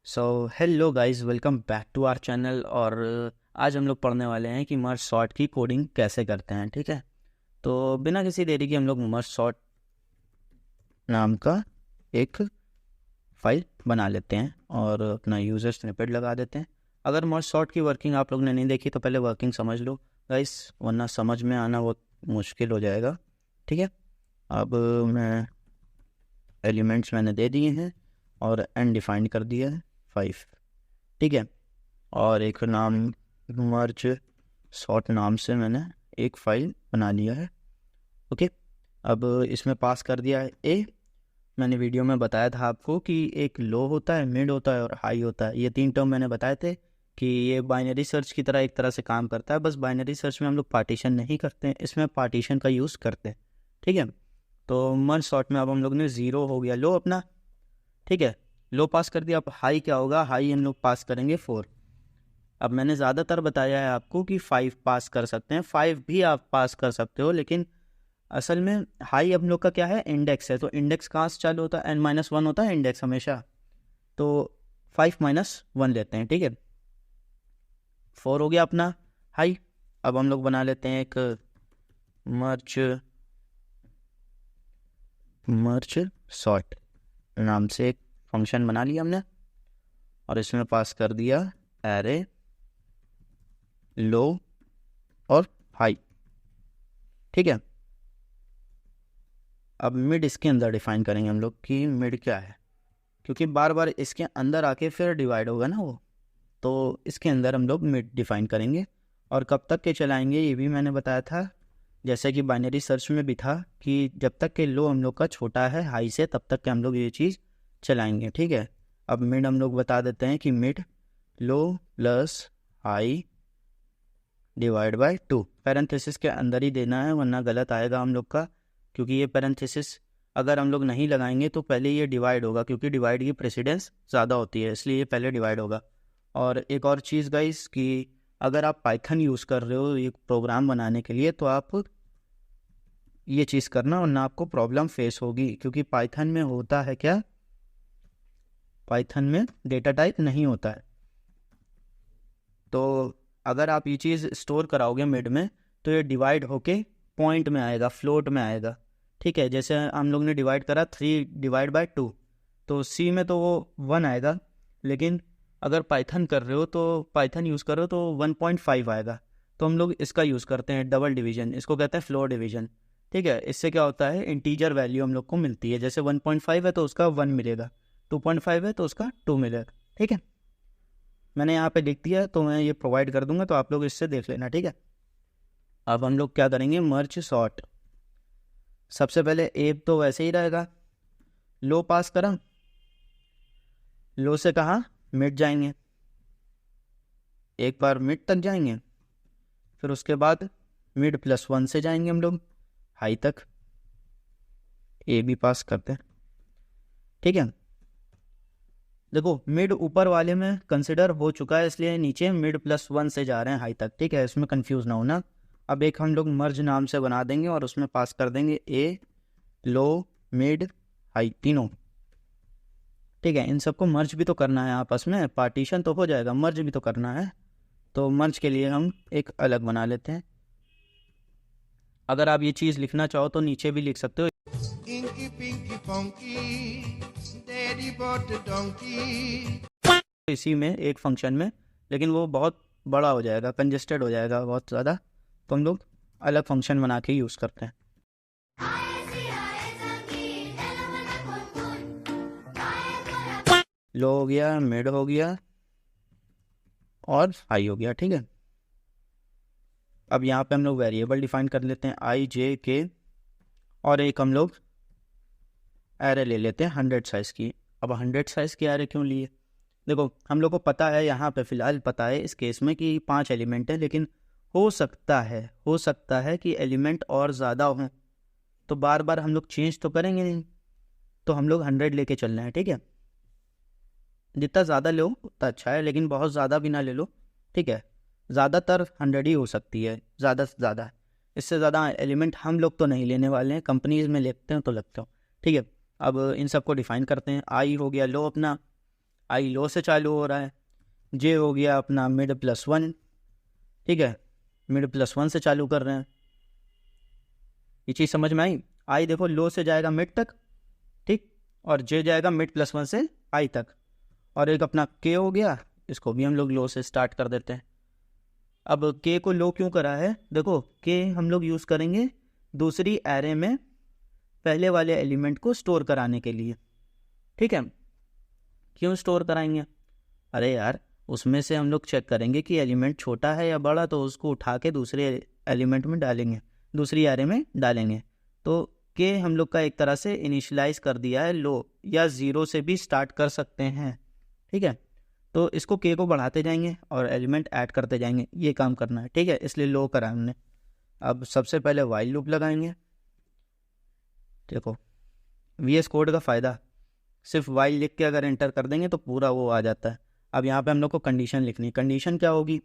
So hello guys, welcome back to our channel. और आज हम लोग पढ़ने वाले हैं कि मर्ज सॉर्ट की कोडिंग कैसे करते हैं। ठीक है, तो बिना किसी देरी के हम लोग मर्ज सॉर्ट नाम का एक फ़ाइल बना लेते हैं और अपना यूज़र स्निपेट लगा देते हैं। अगर मर्ज सॉर्ट की वर्किंग आप लोग ने नहीं देखी तो पहले वर्किंग समझ लो गाइस, वरना समझ में आना बहुत मुश्किल हो जाएगा। ठीक है, अब मैं एलिमेंट्स मैंने दे दिए हैं और एन डिफाइन कर दिया है 5। ठीक है, और एक नाम मर्ज सॉर्ट नाम से मैंने एक फ़ाइल बना लिया है। ओके, अब इसमें पास कर दिया है ए। मैंने वीडियो में बताया था आपको कि एक लो होता है, मिड होता है और हाई होता है। ये तीन टर्म मैंने बताए थे कि ये बाइनरी सर्च की तरह एक तरह से काम करता है। बस बाइनरी सर्च में हम लोग पार्टीशन नहीं करते हैं, इसमें पार्टीशन का यूज़ करते हैं। ठीक है, तो मर्ज सॉर्ट में अब हम लोग ने ज़ीरो हो गया लो अपना। ठीक है, लो पास कर दिया। अब हाई क्या होगा, हाई हम लोग पास करेंगे 4। अब मैंने ज़्यादातर बताया है आपको कि 5 पास कर सकते हैं, 5 भी आप पास कर सकते हो, लेकिन असल में हाई हम लोग का क्या है, इंडेक्स है। तो इंडेक्स कहाँ से चालू होता है, n-1 होता है इंडेक्स हमेशा। तो 5-1 लेते हैं। ठीक है, 4 हो गया अपना हाई। अब हम लोग बना लेते हैं एक मर्ज सॉर्ट नाम से एक फंक्शन बना लिया हमने और इसमें पास कर दिया एरे लो और हाई। ठीक है, अब मिड इसके अंदर डिफाइन करेंगे हम लोग कि मिड क्या है, क्योंकि बार बार इसके अंदर आके फिर डिवाइड होगा ना वो। तो इसके अंदर हम लोग मिड डिफाइन करेंगे और कब तक के चलाएंगे ये भी मैंने बताया था, जैसे कि बाइनरी सर्च में भी था कि जब तक के लो हम लोग का छोटा है हाई से तब तक के हम लोग ये चीज़ चलाएंगे। ठीक है, अब मिड हम लोग बता देते हैं कि mid low plus high divide by 2। Parenthesis के अंदर ही देना है वरना गलत आएगा हम लोग का, क्योंकि ये पैरेंथेसिस अगर हम लोग नहीं लगाएंगे तो पहले ये डिवाइड होगा, क्योंकि डिवाइड की प्रेसिडेंस ज़्यादा होती है, इसलिए ये पहले डिवाइड होगा। और एक और चीज़ गाइस कि अगर आप पाइथन यूज़ कर रहे हो एक प्रोग्राम बनाने के लिए तो आप ये चीज़ करना वरना आपको प्रॉब्लम फेस होगी, क्योंकि पाइथन में होता है क्या, पाइथन में डेटा टाइप नहीं होता है। तो अगर आप ये चीज़ स्टोर कराओगे मिड में तो ये डिवाइड होके पॉइंट में आएगा, फ्लोट में आएगा। ठीक है, जैसे हम लोग ने डिवाइड करा 3/2, तो सी में तो वो 1 आएगा, लेकिन अगर पाइथन कर रहे हो तो पाइथन यूज़ कर रहे हो तो 1.5 आएगा। तो हम लोग इसका यूज़ करते हैं डबल डिवीजन, इसको कहते हैं फ्लोर डिवीजन। ठीक है, इससे क्या होता है, इंटीजर वैल्यू हम लोग को मिलती है। जैसे 1.5 है तो उसका 1 मिलेगा, 2.5 है तो उसका 2 मिलेगा। ठीक है, मैंने यहाँ पे लिख दिया तो मैं ये प्रोवाइड कर दूंगा, तो आप लोग इससे देख लेना। ठीक है, अब हम लोग क्या करेंगे, मर्ज सॉर्ट। सबसे पहले ए तो वैसे ही रहेगा, लो पास करा, लो से कहाँ मिड जाएंगे, एक बार मिड तक जाएंगे, फिर उसके बाद मिड +1 से जाएंगे हम लोग हाई तक, ए भी पास करते हैं। ठीक है, देखो मिड ऊपर वाले में कंसिडर हो चुका है, इसलिए नीचे मिड +1 से जा रहे हैं हाई तक। ठीक है, इसमें कंफ्यूज ना होना। अब एक हम लोग मर्ज नाम से बना देंगे और उसमें पास कर देंगे ए लो मिड हाई तीनों। ठीक है, इन सबको मर्ज भी तो करना है आपस में, पार्टीशन तो हो जाएगा, मर्ज भी तो करना है। तो मर्ज के लिए हम एक अलग बना लेते हैं। अगर आप ये चीज़ लिखना चाहो तो नीचे भी लिख सकते हो, Inky Pinky Funky, Daddy bought the donkey. इसी में एक फंक्शन में, लेकिन वो बहुत बड़ा हो जाएगा, कंजेस्टेड हो जाएगा बहुत ज़्यादा, तो हम लोग अलग फंक्शन बना के यूज़ करते हैं। लो हो गया, मिड हो गया और हाई हो गया। ठीक है, अब यहाँ पे हम लोग वेरिएबल डिफाइन कर लेते हैं i, j, k, और एक हम लोग एरे ले लेते हैं 100 साइज़ की। अब 100 साइज़ की एरे क्यों लिए, देखो हम लोग को पता है, यहाँ पे फ़िलहाल पता है इस केस में कि 5 एलिमेंट है, लेकिन हो सकता है कि एलिमेंट और ज़्यादा हों, तो बार बार हम लोग चेंज तो करेंगे नहीं, तो हम लोग 100 लेके चल रहे हैं। ठीक है, जितना ज़्यादा लो उतना अच्छा है, लेकिन बहुत ज़्यादा भी ना ले लो। ठीक है, ज़्यादातर 100 ही हो सकती है, ज़्यादा से ज़्यादा। इससे ज़्यादा एलिमेंट हम लोग तो नहीं लेने वाले हैं, कंपनीज में लेते हैं तो लगते हो। ठीक है, अब इन सबको डिफाइन करते हैं। आई हो गया लो अपना, आई लो से चालू हो रहा है, जे हो गया अपना मिड +1, ठीक है, मिड +1 से चालू कर रहे हैं। ये चीज़ समझ में आई? आई देखो लो से जाएगा मिड तक, ठीक, और जे जाएगा मिड +1 से आई तक, और एक अपना के हो गया, इसको भी हम लोग लो से स्टार्ट कर देते हैं। अब के को लो क्यों करा है? देखो के हम लोग यूज़ करेंगे दूसरी एरे में पहले वाले एलिमेंट को स्टोर कराने के लिए, ठीक है। क्यों स्टोर कराएंगे? अरे यार उसमें से हम लोग चेक करेंगे कि एलिमेंट छोटा है या बड़ा, तो उसको उठा के दूसरे एलिमेंट में डालेंगे, दूसरी एरे में डालेंगे। तो के हम लोग का एक तरह से इनिशियलाइज कर दिया है लो, या 0 से भी स्टार्ट कर सकते हैं, ठीक है। तो इसको के को बढ़ाते जाएंगे और एलिमेंट ऐड करते जाएंगे, ये काम करना है, ठीक है, इसलिए लो करा हमने। अब सबसे पहले वाइल लूप लगाएंगे। देखो VS कोड का फ़ायदा, सिर्फ वाइल लिख के अगर एंटर कर देंगे तो पूरा वो आ जाता है। अब यहाँ पे हम लोग को कंडीशन लिखनी है। कंडीशन क्या होगी?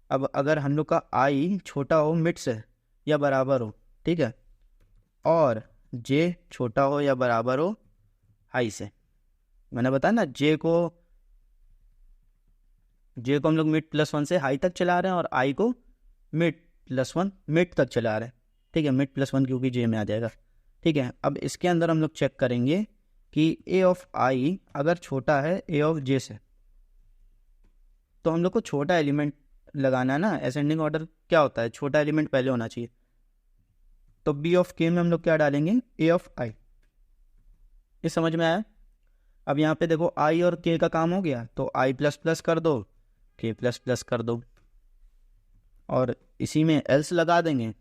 अब अगर हम लोग का आई छोटा हो मिड से या बराबर हो, ठीक है, और जे छोटा हो या बराबर हो हाई से, मैंने बताया ना जे को हम लोग मिड +1 से हाई तक चला रहे हैं और आई को मिड +1 मिड तक चला रहे हैं, ठीक है, मिड +1 क्योंकि जे में आ जाएगा, ठीक है। अब इसके अंदर हम लोग चेक करेंगे कि ए ऑफ आई अगर छोटा है ए ऑफ जे से, तो हम लोग को छोटा एलिमेंट लगाना है ना। असेंडिंग ऑर्डर क्या होता है? छोटा एलिमेंट पहले होना चाहिए। तो बी ऑफ के में हम लोग क्या डालेंगे? ए ऑफ आई। ये समझ में आया? अब यहाँ पे देखो आई और के का काम हो गया, तो आई ++ कर दो, के ++ कर दो, और इसी में एल्स लगा देंगे।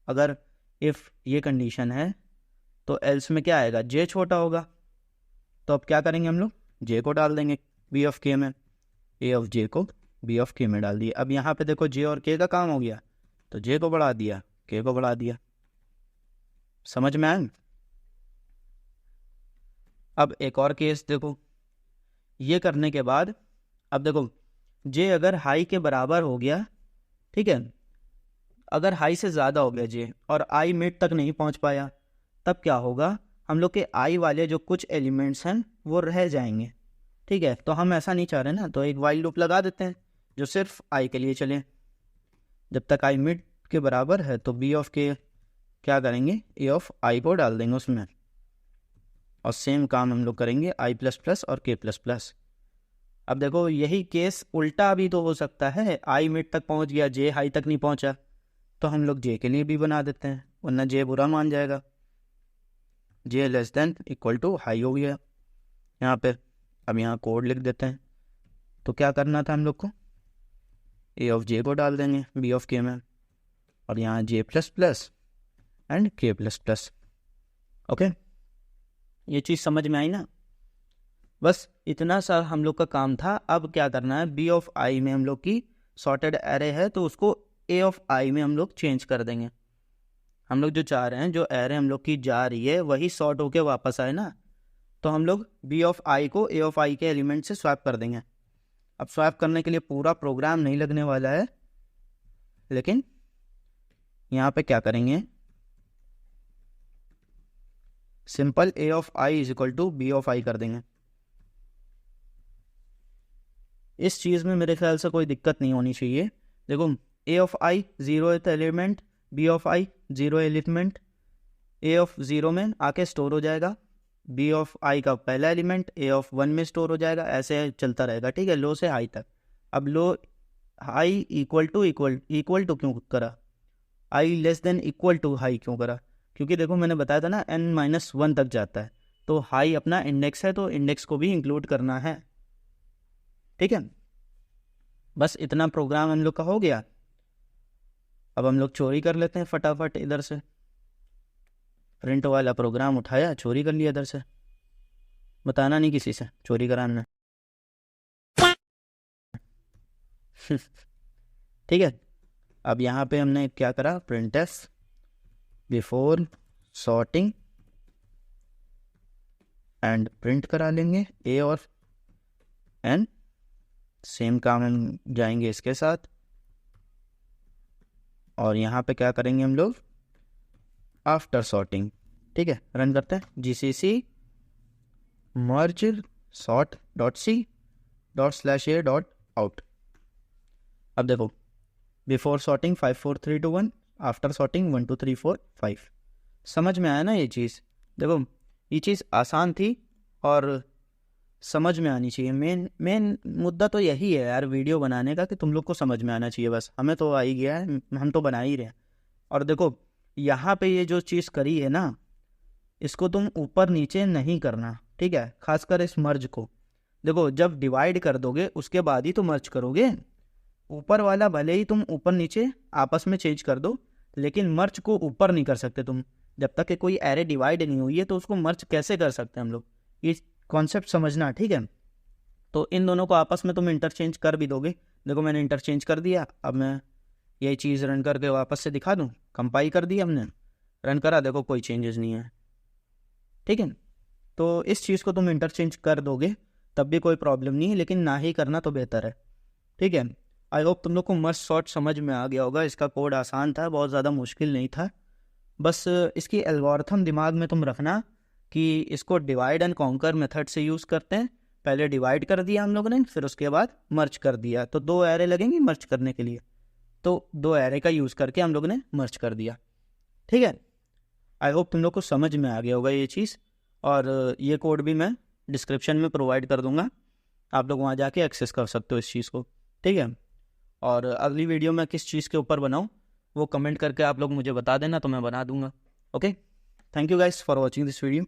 अगर इफ़ ये कंडीशन है तो एल्स में क्या आएगा? जे छोटा होगा, तो अब क्या करेंगे हम लोग? जे को डाल देंगे बी ऑफ के में, ए ऑफ जे को बी ऑफ के में डाल दिया। अब यहाँ पे देखो जे और के का काम हो गया, तो जे को बढ़ा दिया, के को बढ़ा दिया। समझ में आए? अब एक और केस देखो, ये करने के बाद अब देखो जे अगर हाई के बराबर हो गया, ठीक है, अगर हाई से ज़्यादा हो गया जे और आई मिड तक नहीं पहुंच पाया, तब क्या होगा? हम लोग के आई वाले जो कुछ एलिमेंट्स हैं वो रह जाएंगे, ठीक है। तो हम ऐसा नहीं चाह रहे ना, तो एक वाइल लूप लगा देते हैं जो सिर्फ आई के लिए चले। जब तक आई मिड के बराबर है तो बी ऑफ के क्या करेंगे? ए ऑफ आई को डाल देंगे उसमें, और सेम काम हम लोग करेंगे I++ और K++। अब देखो यही केस उल्टा भी तो हो सकता है, आई मिड तक पहुंच गया, जे हाई तक नहीं पहुंचा, तो हम लोग जे के लिए भी बना देते हैं, वरना जे बुरा मान जाएगा। जे <= हाई हो गया यहाँ पे। अब यहाँ कोड लिख देते हैं। तो क्या करना था हम लोग को? ए ऑफ जे को डाल देंगे बी ऑफ के में, और यहाँ J++ एंड K++। ओके, ये चीज़ समझ में आई ना? बस इतना सा हम लोग का काम था। अब क्या करना है? बी ऑफ आई में हम लोग की सॉर्टेड एरे है, तो उसको ए ऑफ आई में हम लोग चेंज कर देंगे। हम लोग जो चाह रहे हैं, जो एरे हम लोग की जा रही है वही सॉर्ट होके वापस आए ना, तो हम लोग बी ऑफ आई को ए ऑफ आई के एलिमेंट से स्वैप कर देंगे। अब स्वैप करने के लिए पूरा प्रोग्राम नहीं लगने वाला है, लेकिन यहाँ पे क्या करेंगे? Simple A of I = B of I कर देंगे। इस चीज़ में मेरे ख्याल से कोई दिक्कत नहीं होनी चाहिए। देखो A of I 0th element, B of I 0 element, A of 0 में आके स्टोर हो जाएगा, बी ऑफ आई का पहला एलिमेंट ए ऑफ 1 में स्टोर हो जाएगा, ऐसे चलता रहेगा, ठीक है, लो से हाई तक। अब लो हाई इक्वल टू क्यों करा? I less than equal to high क्यों करा? क्योंकि देखो मैंने बताया था ना n-1 तक जाता है, तो हाई अपना इंडेक्स है, तो इंडेक्स को भी इंक्लूड करना है, ठीक है। बस इतना प्रोग्राम हम लोग का हो गया। अब हम लोग चोरी कर लेते हैं फटाफट इधर से। प्रिंट वाला प्रोग्राम उठाया, चोरी कर लिया इधर से, बताना नहीं किसी से, चोरी कराना। ठीक है। अब यहाँ पे हमने क्या करा? printf before sorting and print करा लेंगे ए और एन। सेम काम हम जाएंगे इसके साथ, और यहाँ पे क्या करेंगे हम लोग? आफ्टर सॉर्टिंग, ठीक है, रन करते हैं। GCC merge sort.c ./a.out। अब देखो, बिफोर सॉर्टिंग 5 4 3 2 1, आफ्टर सॉर्टिंग 1 2 3 4 5। समझ में आया ना ये चीज़? देखो ये चीज़ आसान थी और समझ में आनी चाहिए। मेन मुद्दा तो यही है यार वीडियो बनाने का, कि तुम लोग को समझ में आना चाहिए। बस हमें तो आ ही गया है, हम तो बना ही रहे हैं। और देखो यहाँ पे ये जो चीज़ करी है ना, इसको तुम ऊपर नीचे नहीं करना, ठीक है? खासकर इस मर्ज को देखो, जब डिवाइड कर दोगे उसके बाद ही तो मर्ज करोगे। ऊपर वाला भले ही तुम ऊपर नीचे आपस में चेंज कर दो, लेकिन मर्ज को ऊपर नहीं कर सकते तुम। जब तक कि कोई एरे डिवाइड नहीं हुई है तो उसको मर्ज कैसे कर सकते हैं हम लोग? ये कॉन्सेप्ट समझना, ठीक है? तो इन दोनों को आपस में तुम इंटरचेंज कर भी दोगे। देखो मैंने इंटरचेंज कर दिया। अब मैं यही चीज़ रन करके वापस से दिखा दूँ। कंपाइल कर दिया हमने, रन करा, देखो कोई चेंजेस नहीं है, ठीक है? तो इस चीज़ को तुम इंटरचेंज कर दोगे तब भी कोई प्रॉब्लम नहीं है, लेकिन ना ही करना तो बेहतर है, ठीक है? आई होप तुम लोग को मस्ट सॉर्ट समझ में आ गया होगा। इसका कोड आसान था, बहुत ज़्यादा मुश्किल नहीं था। बस इसकी एल्गोरिथम दिमाग में तुम रखना कि इसको डिवाइड एंड कॉन्कर मेथड से यूज़ करते हैं। पहले डिवाइड कर दिया हम लोगों ने, फिर उसके बाद मर्ज कर दिया। तो 2 एरे लगेंगे मर्ज करने के लिए, तो 2 एरे का यूज़ करके हम लोगों ने मर्ज कर दिया, ठीक है? आई होप तुम लोग को समझ में आ गया होगा ये चीज़। और ये कोड भी मैं डिस्क्रिप्शन में प्रोवाइड कर दूंगा, आप लोग वहाँ जाके एक्सेस कर सकते हो इस चीज़ को, ठीक है? और अगली वीडियो में किस चीज़ के ऊपर बनाऊँ वो कमेंट करके आप लोग मुझे बता देना, तो मैं बना दूंगा। Okay, thank you guys for watching this video.